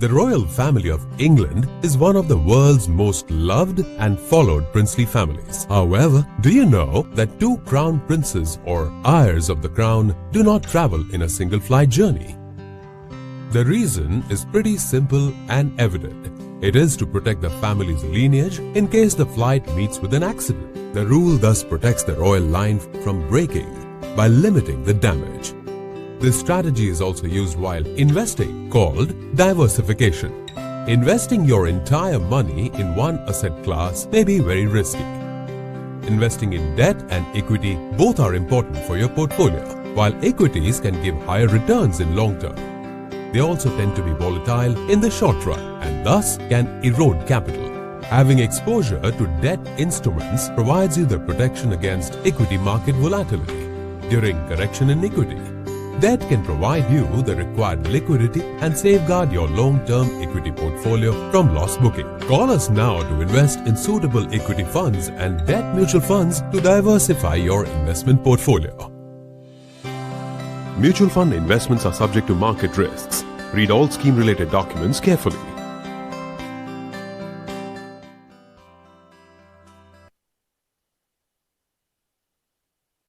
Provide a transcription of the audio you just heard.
The royal family of England is one of the world's most loved and followed princely families. However, do you know that two crown princes or heirs of the crown do not travel in a single flight journey? The reason is pretty simple and evident. It is to protect the family's lineage in case the flight meets with an accident. The rule thus protects the royal line from breaking by limiting the damage. This strategy is also used while investing, called diversification. Investing your entire money in one asset class may be very risky. Investing in debt and equity both are important for your portfolio, while equities can give higher returns in long term. They also tend to be volatile in the short run and thus can erode capital. Having exposure to debt instruments provides you the protection against equity market volatility during correction in equity. Debt can provide you the required liquidity and safeguard your long-term equity portfolio from loss booking. Call us now to invest in suitable equity funds and debt mutual funds to diversify your investment portfolio. Mutual fund investments are subject to market risks. Read all scheme-related documents carefully.